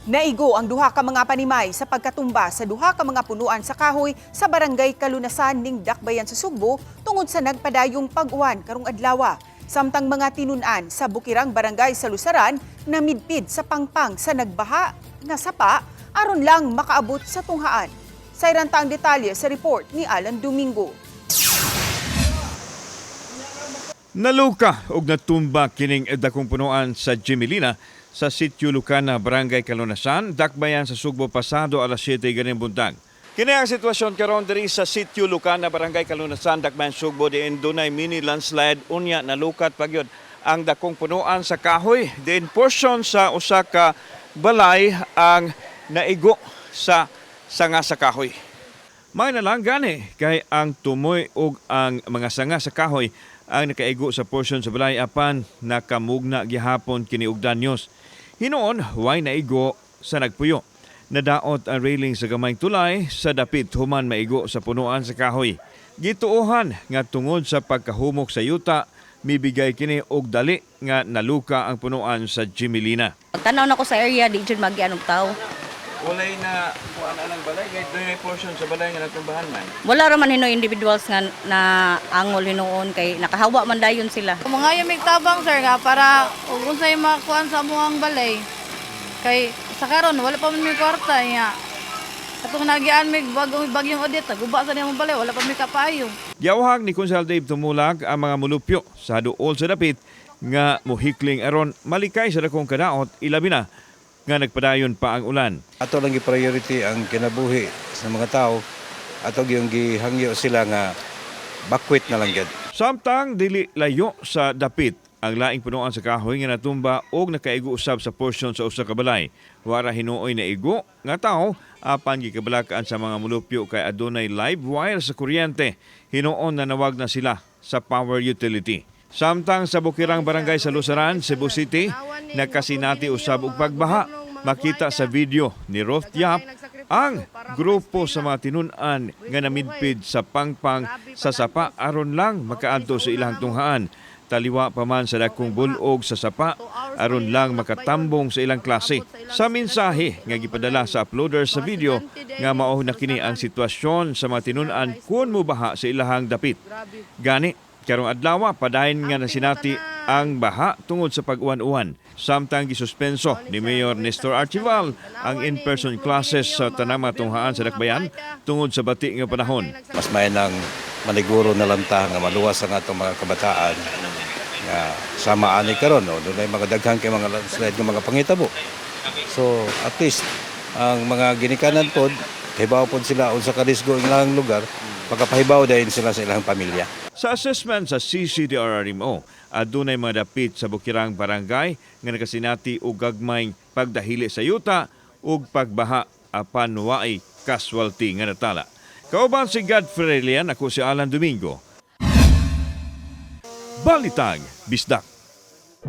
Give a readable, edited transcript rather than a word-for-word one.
Naigo ang duha ka mga panimay sa pagkatumba sa duha ka mga punuan sa kahoy sa barangay Kalunasan ning Dakbayan sa Sugbo tungod sa nagpadayong pag-uwan karong adlaw. Samtang mga tinunan sa Bukirang Barangay sa Lusaran na midpid sa pangpang sa nagbaha nga sapa aron lang makaabot sa tunghaan. Sayranta ang detalye sa report ni Alan Domingo. Naluka og natumba kining dakong punuan sa Jimilina sa Sitio Lucana, Barangay Kalunasan, Dakbayan sa Sugbo pasado alas 7 ganing buntag. Kini ang sitwasyon karon diri sa Sitio Lucana, Barangay Kalunasan, Dakbayan Sugbo diin dunay mini landslide unya nalukat pagyud ang dakong punuan sa kahoy. Diin portion sa usa ka balay ang naigo sa sanga sa kahoy. May na lang gani kay ang tumoy ug ang mga sanga sa kahoy ang nakaigo sa portion sa balay apan nakamugna gihapon kini og danyos. Hinoon, way naigo sa nagpuyo. Nadaot ang railing sa gamayng tulay sa dapit human maigo sa punuan sa kahoy. Gituohan nga tungod sa pagkahumok sa yuta, mibigay kini og dali nga naluka ang punuan sa Jimilina. Tanaw na ko sa area, di dyan mag-ianong tao. Walay na kuan anang balay kay doy portion sa balay nga natumbahan man. Wala raman hino individuals nga na angol hinoon kay nakahawa man dayon sila. Mga yamig tabang sir nga para ug unsay makuan sa amuang balay. Kay sa karon wala pa man may kwarta nya. Atong nagian mig bagyong audit, guba sa niyang balay wala pa may kapayo. Giawhag ni Konsel Dave Tumulag ang mga mulupyo sa duol sa dapit nga muhikling aron malikay sa dakong kadaot ilabi na nga nagpadayon pa ang ulan. Ato lang gi-priority ang kinabuhi sa mga tao ato yung gihangyo sila nga bakwit na lang gyud. Samtang dili layo sa dapit ang laing punuan sa kahoy nga natumba og nakaigo usab sa portion sa usa ka balay. Wara hinuoy na igo nga tawo apan gikabalakaan sa mga mulupyo kay adunay live wire sa kuryente. Hinuon na nawag na sila sa power utility. Samtang sa Bukirang Barangay sa Lusaran, Cebu City, nakasinati usab og pagbaha. Makita sa video ni Roth Yap ang grupo sa mga tinunan nga namidpid sa pangpang sa sapa aron lang makaadto sa ilang tunghaan. Taliwa pa man sa dakong bulog sa sapa aron lang makatambong sa ilang klase. Sa mensahe nga gipadala sa uploader sa video nga mao na kini ang sitwasyon sa mga tinunan kun mobaha sa ilahang dapit. Gani karong adlaw padayon nga nasinati ang baha tungod sa pag-uwan-uwan. Samtang gisuspenso ni Mayor Nestor Archival ang in-person classes sa tanang mga tunghaan sa Dakbayan tungod sa bati nga panahon. Mas may nang maniguro na lanta nga maluwas ang atong mga kabataan nga sama ani karon no dunay mga daghang kay mga landslide nga mga pangitabo. So at least ang mga ginikanan pod hibaw pod sila unsa ka disgo ang ilang lugar pagkapahibaw dayon sila sa ilang pamilya. Sa assessment sa CCDRRMO, adunay mga dapit sa Bukirang Barangay nga nakasinati og gagmayng pagdahili sa yuta ug pagbaha apan waay casualty nga natala. Kauban si Godfrey Lian, ako si Alan Domingo. Balitag Bisdak.